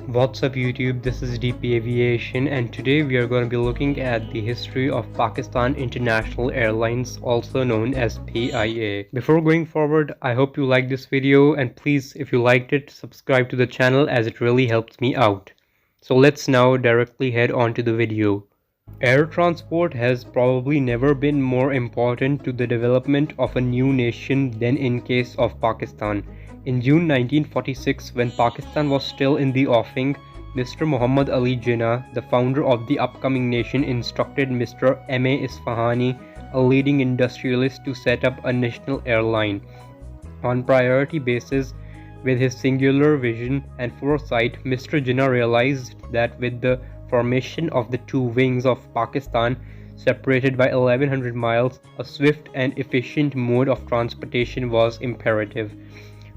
What's up YouTube, this is DP Aviation and today we are going to be looking at the history of Pakistan International Airlines, also known as PIA. Before going forward, I hope you liked this video and please, if you liked it, subscribe to the channel as it really helps me out. So let's now directly head on to the video. Air transport has probably never been more important to the development of a new nation than in case of Pakistan. In June 1946, when Pakistan was still in the offing, Mr. Muhammad Ali Jinnah, the founder of the upcoming nation, instructed Mr. M.A. Isfahani, a leading industrialist, to set up a national airline. On priority basis, with his singular vision and foresight, Mr. Jinnah realized that with the formation of the two wings of Pakistan, separated by 1100 miles, a swift and efficient mode of transportation was imperative.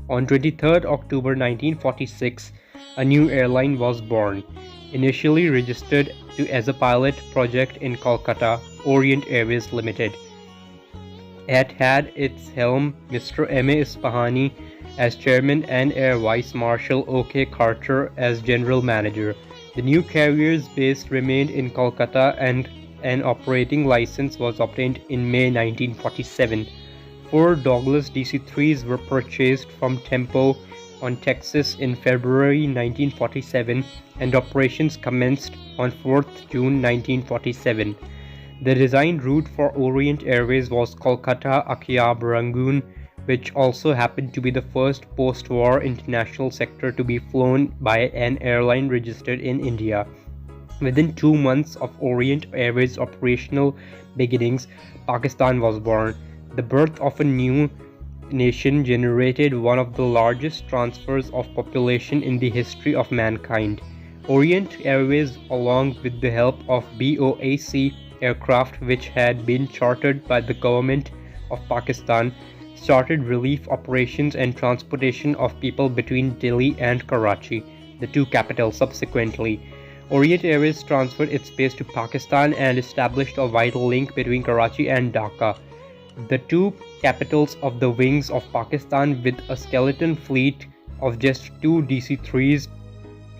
On 23rd October 1946, a new airline was born. Initially registered as a pilot project in Kolkata, Orient Airways Limited. It had its helm Mr. M.A. Isfahani as chairman and Air Vice Marshal O.K. Carter as general manager. The new carrier's base remained in Kolkata and an operating license was obtained in May 1947. 4 Douglas DC-3s were purchased from Tempo on Texas in February 1947 and operations commenced on 4th June 1947. The design route for Orient Airways was Kolkata-Akiab Rangoon, which also happened to be the first post-war international sector to be flown by an airline registered in India. Within 2 months of Orient Airways' operational beginnings, Pakistan was born. The birth of a new nation generated one of the largest transfers of population in the history of mankind. Orient Airways, along with the help of BOAC aircraft which had been chartered by the government of Pakistan, started relief operations and transportation of people between Delhi and Karachi, the two capitals subsequently. Orient Airways transferred its base to Pakistan and established a vital link between Karachi and Dhaka, the two capitals of the wings of Pakistan. With a skeleton fleet of just 2 DC-3s,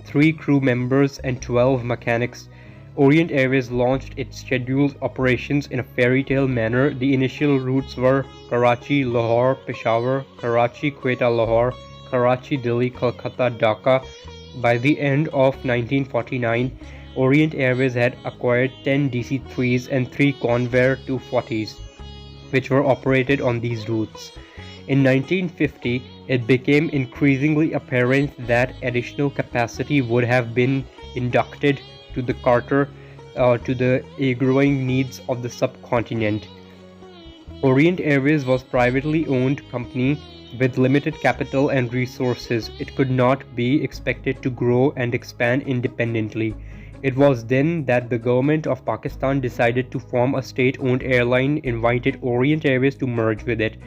3 crew members and 12 mechanics. Orient Airways launched its scheduled operations in a fairy tale manner. The initial routes were Karachi, Lahore, Peshawar, Karachi, Quetta, Lahore, Karachi, Delhi, Kolkata, Dhaka. By the end of 1949, Orient Airways had acquired 10 DC-3s and 3 Convair 240s, which were operated on these routes. In 1950, it became increasingly apparent that additional capacity would have been inducted to the to the growing needs of the subcontinent. Orient Airways was a privately owned company with limited capital and resources. It could not be expected to grow and expand independently. It was then that the government of Pakistan decided to form a state-owned airline, invited Orient Airways to merge with it.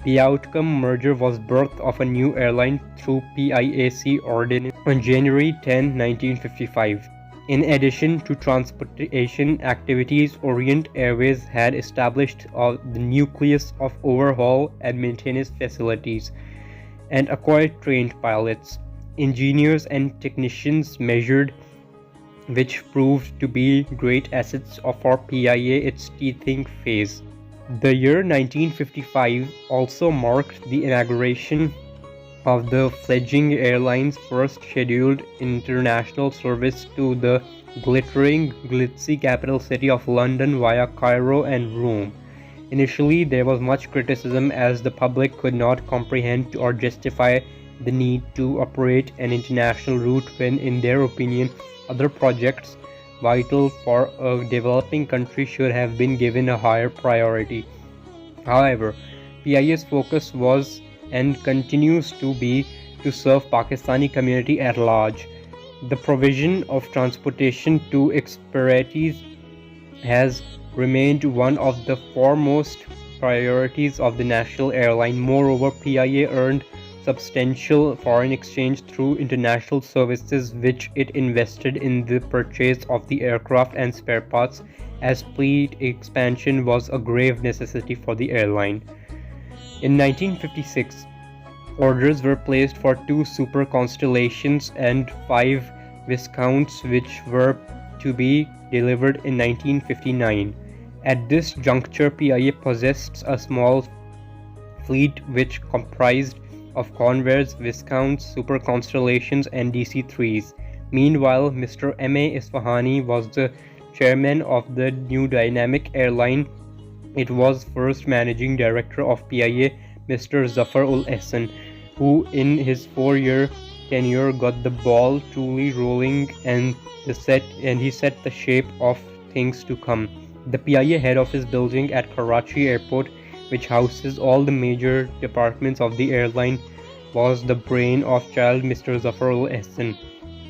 The outcome merger was birth of a new airline through PIAC ordinance on January 10, 1955. In addition to transportation activities, Orient Airways had established the nucleus of overhaul and maintenance facilities and acquired trained pilots, engineers and technicians measured, which proved to be great assets for PIA its teething phase. The year 1955 also marked the inauguration of the fledgling airline's first scheduled international service to the glitzy capital city of London via Cairo and Rome. Initially, there was much criticism as the public could not comprehend or justify the need to operate an international route when, in their opinion, other projects vital for a developing country should have been given a higher priority. However, PIA's focus was and continues to be to serve Pakistani community at large. The provision of transportation to expatriates has remained one of the foremost priorities of the national airline. Moreover, PIA earned substantial foreign exchange through international services which it invested in the purchase of the aircraft and spare parts, as fleet expansion was a grave necessity for the airline. In 1956, orders were placed for 2 super constellations and 5 Viscounts, which were to be delivered in 1959. At this juncture, PIA possessed a small fleet which comprised of Convair, Viscounts, Super Constellations, and DC-3s. Meanwhile, Mr. M.A. Isfahani was the chairman of the new dynamic airline. It was first managing director of PIA, Mr. Zafar-ul-Ehsan, who in his 4-year tenure got the ball truly rolling and he set the shape of things to come. The PIA head office building at Karachi Airport, which houses all the major departments of the airline, was the brain of child Mr. Zafar-ul-Ehsan.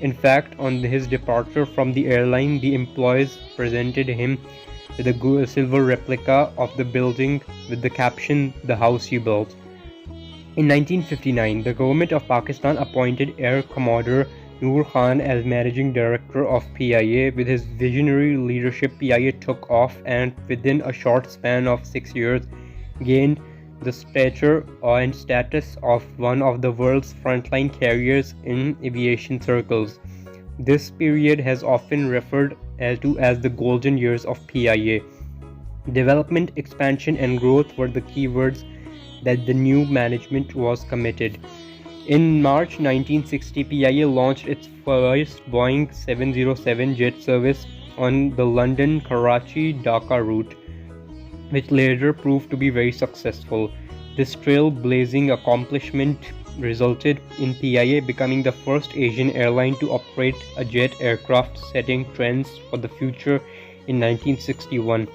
In fact, on his departure from the airline, the employees presented him with a silver replica of the building with the caption, "The house you built." In 1959, the government of Pakistan appointed Air Commodore Noor Khan as managing director of PIA. With his visionary leadership, PIA took off and within a short span of 6 years gained the stature and status of one of the world's frontline carriers in aviation circles. This period has often referred to as the golden years of PIA. Development, expansion, and growth were the keywords that the new management was committed. In March 1960, PIA launched its first Boeing 707 jet service on the London-Karachi-Dhaka route, which later proved to be very successful. This trailblazing accomplishment resulted in PIA becoming the first Asian airline to operate a jet aircraft, setting trends for the future in 1961.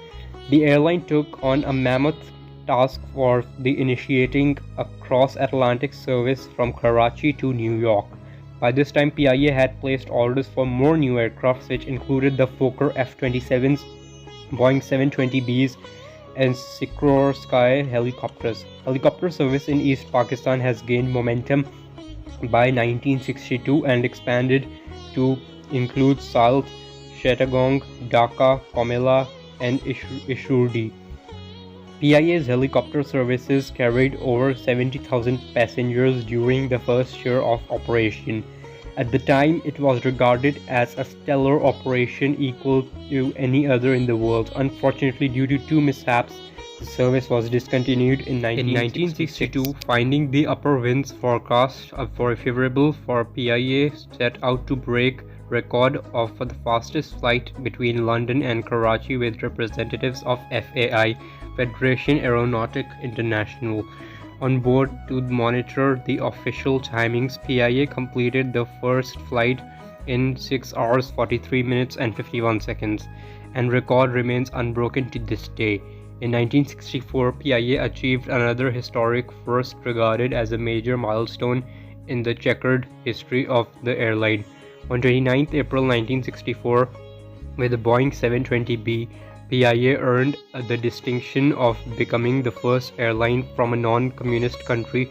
The airline took on a mammoth task for the initiating a cross-Atlantic service from Karachi to New York. By this time, PIA had placed orders for more new aircraft, which included the Fokker F-27s, Boeing 720Bs, and Sikorsky helicopters. Helicopter service in East Pakistan has gained momentum by 1962 and expanded to include Salt, Chittagong, Dhaka, Comilla, and Ishurdi. PIA's helicopter services carried over 70,000 passengers during the first year of operation. At the time, it was regarded as a stellar operation equal to any other in the world. Unfortunately, due to two mishaps, the service was discontinued in 1962. Finding the upper winds forecast for favorable for PIA, set out to break record of the fastest flight between London and Karachi with representatives of FAI, Federation Aeronautic International, on board to monitor the official timings. PIA completed the first flight in 6 hours 43 minutes and 51 seconds, and record remains unbroken to this day. In 1964, PIA achieved another historic first regarded as a major milestone in the checkered history of the airline. On 29 April 1964, with the Boeing 720B, PIA earned the distinction of becoming the first airline from a non-communist country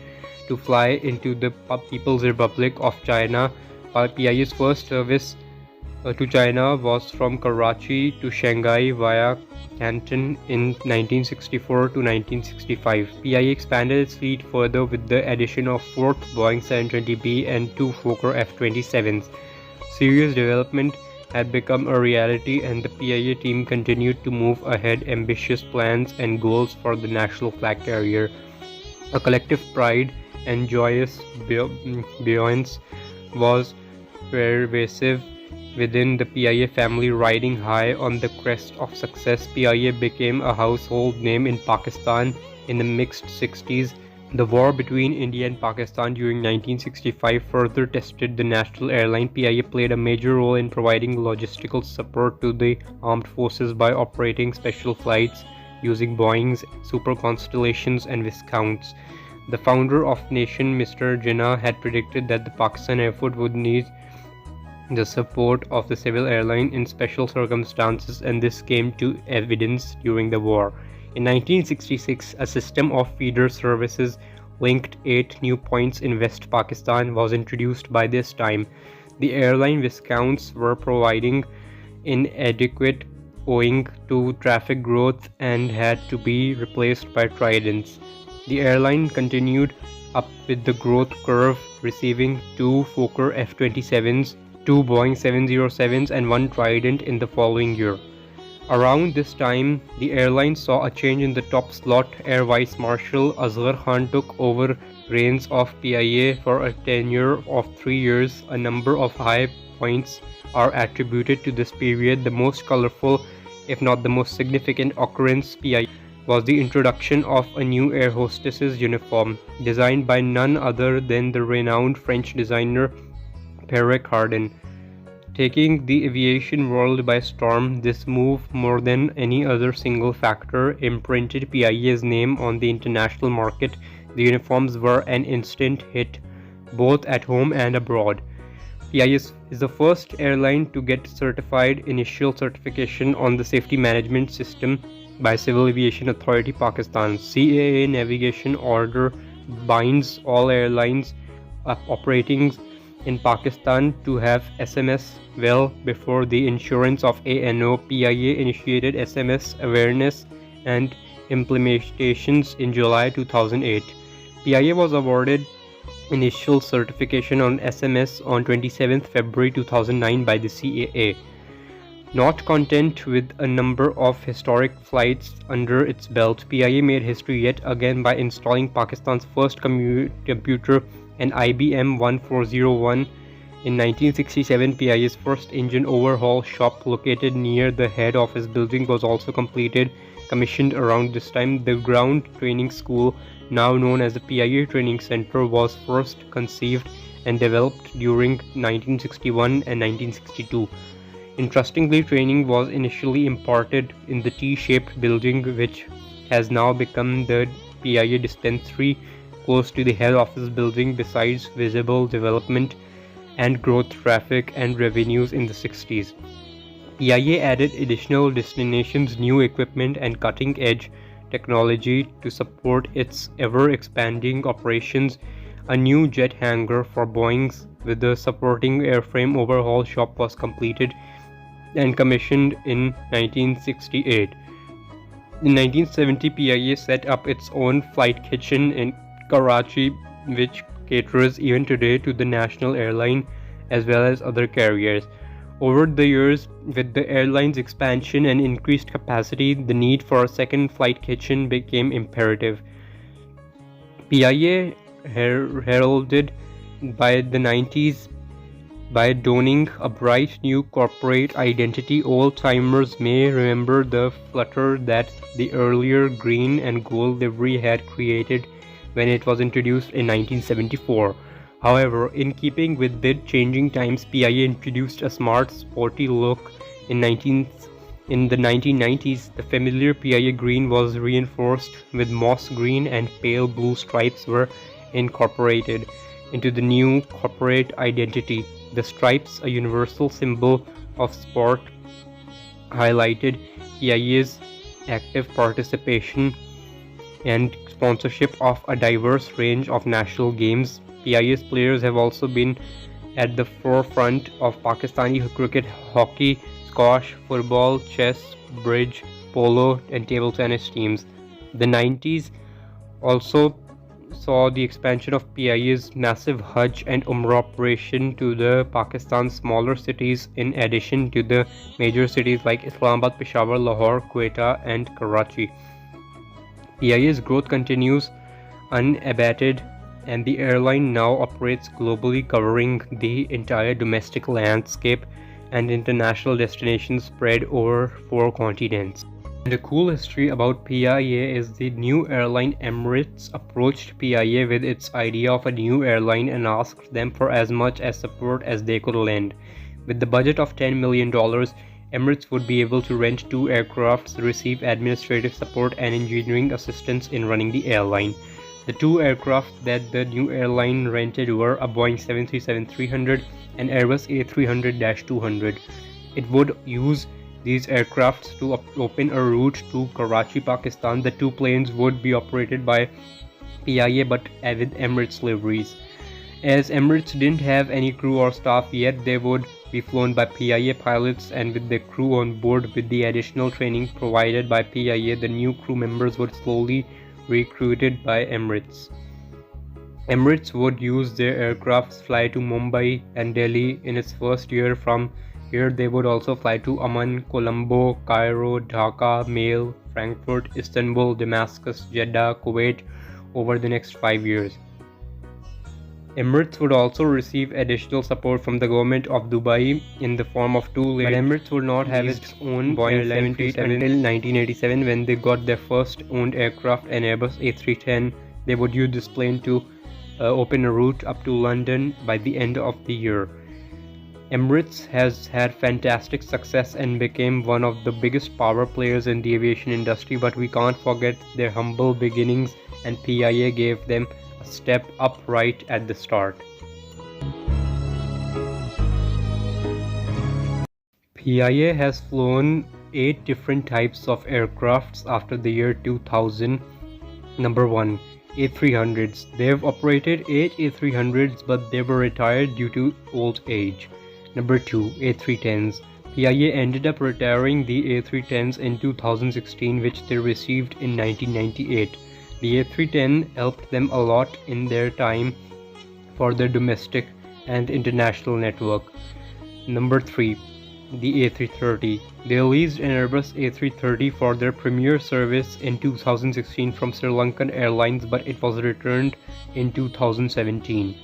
to fly into the People's Republic of China. PIA's first service to China was from Karachi to Shanghai via Canton in 1964 to 1965. PIA expanded its fleet further with the addition of 4th Boeing 720B and 2 Fokker F-27s. Serious development had become a reality, and the PIA team continued to move ahead ambitious plans and goals for the national flag carrier. A collective pride and joyous buoyance was pervasive within the PIA family. Riding high on the crest of success, PIA became a household name in Pakistan in the mixed 60s. The war between India and Pakistan during 1965 further tested the national airline. PIA played a major role in providing logistical support to the armed forces by operating special flights using Boeing's Super Constellations and Viscounts. The founder of nation, Mr. Jinnah, had predicted that the Pakistan Air Force would need the support of the civil airline in special circumstances, and this came to evidence during the war. In 1966, a system of feeder services linked 8 new points in West Pakistan was introduced. By this time, the airline Viscounts were providing inadequate owing to traffic growth and had to be replaced by Tridents. The airline continued up with the growth curve, receiving 2 Fokker F-27s 2 Boeing 707s and 1 Trident in the following year. Around this time, the airline saw a change in the top slot. Air Vice Marshal Asghar Khan took over reins of PIA for a tenure of 3 years. A number of high points are attributed to this period. The most colorful, if not the most significant occurrence PIA was the introduction of a new air hostess's uniform, designed by none other than the renowned French designer Pierre Cardin. Taking the aviation world by storm, this move, more than any other single factor, imprinted PIA's name on the international market. The uniforms were an instant hit, both at home and abroad. PIA is the first airline to get certified initial certification on the Safety Management System by Civil Aviation Authority Pakistan. CAA navigation order binds all airlines operating in Pakistan to have SMS well before the issuance of ANO. PIA initiated SMS awareness and implementations in July 2008. PIA was awarded initial certification on SMS on 27 February 2009 by the CAA. Not content with a number of historic flights under its belt, PIA made history yet again by installing Pakistan's first computer, an IBM 1401. In 1967, PIA's first engine overhaul shop, located near the head office building, was also completed. Commissioned around this time, the ground training school, now known as the PIA Training Center, was first conceived and developed during 1961 and 1962. Interestingly, training was initially imparted in the T-shaped building, which has now become the PIA dispensary close to the head office building. Besides visible development and growth, traffic and revenues in the 60s, PIA added additional destinations, new equipment and cutting-edge technology to support its ever-expanding operations. A new jet hangar for Boeings with the supporting airframe overhaul shop was completed and commissioned in 1968. In 1970, PIA set up its own flight kitchen in Karachi, which caters even today to the national airline as well as other carriers. Over the years, with the airline's expansion and increased capacity, the need for a second flight kitchen became imperative. PIA heralded by the 90s by donning a bright new corporate identity. Old-timers may remember the flutter that the earlier green and gold livery had created when it was introduced in 1974. However, in keeping with the changing times, PIA introduced a smart, sporty look. In the 1990s, the familiar PIA green was reinforced with moss green, and pale blue stripes were incorporated into the new corporate identity. The stripes, a universal symbol of sport, highlighted PIA's active participation and sponsorship of a diverse range of national games. PIA's players have also been at the forefront of Pakistani cricket, hockey, squash, football, chess, bridge, polo, and table tennis teams. The 90s also saw the expansion of PIA's massive Hajj and Umrah operation to the Pakistan's smaller cities, in addition to the major cities like Islamabad, Peshawar, Lahore, Quetta, and Karachi. PIA's growth continues unabated, and the airline now operates globally, covering the entire domestic landscape and international destinations spread over 4 continents. And a cool history about PIA is the new airline Emirates approached PIA with its idea of a new airline and asked them for as much as support as they could lend. With the budget of $10 million, Emirates would be able to rent 2 aircrafts, receive administrative support and engineering assistance in running the airline. The 2 aircraft that the new airline rented were a Boeing 737-300 and Airbus A300-200. It would use these aircrafts to open a route to Karachi, Pakistan. The 2 planes would be operated by PIA but with Emirates liveries. As Emirates didn't have any crew or staff yet, they would be flown by PIA pilots, and with the crew on board. With the additional training provided by PIA, the new crew members would slowly recruited by Emirates. Emirates would use their aircrafts fly to Mumbai and Delhi in its first year. From here they would also fly to Amman, Colombo, Cairo, Dhaka, Male, Frankfurt, Istanbul, Damascus, Jeddah, Kuwait over the next 5 years. Emirates would also receive additional support from the government of Dubai in the form of two but Emirates would not have its own Boeing 737 until 1987 when they got their first owned aircraft, an Airbus A310. They would use this plane to open a route up to London by the end of the year. Emirates has had fantastic success and became one of the biggest power players in the aviation industry, but we can't forget their humble beginnings, and PIA gave them a step up right at the start. PIA has flown 8 different types of aircrafts after the year 2000. Number 1. A300s. They have operated 8 A300s, but they were retired due to old age. Number 2. A310s. PIA ended up retiring the A310s in 2016, which they received in 1998. The A310 helped them a lot in their time for their domestic and international network. Number 3. The A330. They leased an Airbus A330 for their premier service in 2016 from Sri Lankan Airlines, but it was returned in 2017.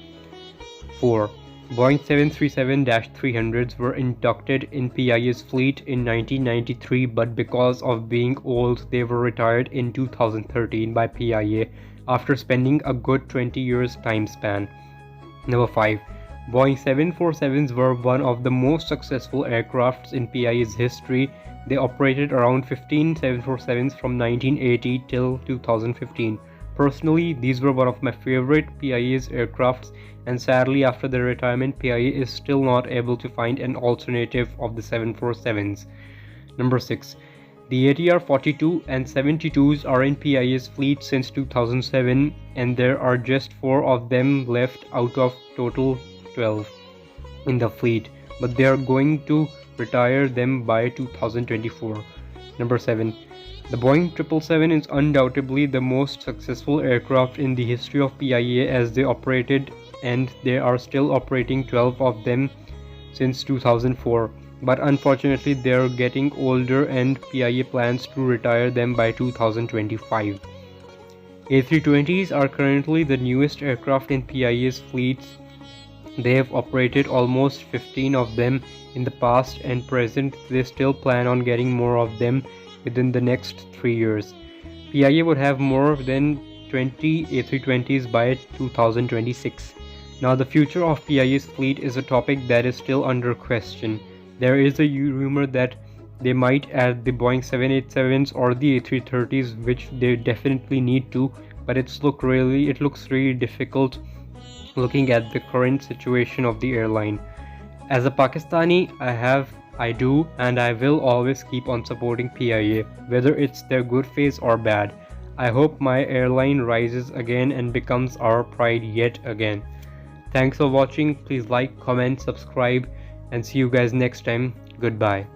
4. Boeing 737-300s were inducted in PIA's fleet in 1993, but because of being old, they were retired in 2013 by PIA after spending a good 20 years time span. Number 5. Boeing 747s were one of the most successful aircrafts in PIA's history. They operated around 15 747s from 1980 till 2015. Personally, these were one of my favorite PIA's aircrafts, and sadly after their retirement, PIA is still not able to find an alternative of the 747s. Number 6. The ATR 42 and 72s are in PIA's fleet since 2007, and there are just 4 of them left out of total 12 in the fleet, but they are going to retire them by 2024. Number 7. The Boeing 777 is undoubtedly the most successful aircraft in the history of PIA, as they operated and they are still operating 12 of them since 2004, but unfortunately they are getting older and PIA plans to retire them by 2025. A320s are currently the newest aircraft in PIA's fleets. They have operated almost 15 of them in the past and present. They still plan on getting more of them within the next 3 years. PIA would have more than 20 A320s by 2026. Now the future of PIA's fleet is a topic that is still under question. There is a rumor that they might add the Boeing 787s or the A330s, which they definitely need to, but it looks really difficult looking at the current situation of the airline. As a Pakistani, I do and I will always keep on supporting PIA, whether it's their good phase or bad. I hope my airline rises again and becomes our pride yet again. Thanks for watching. Please like, comment, subscribe, and see you guys next time. Goodbye.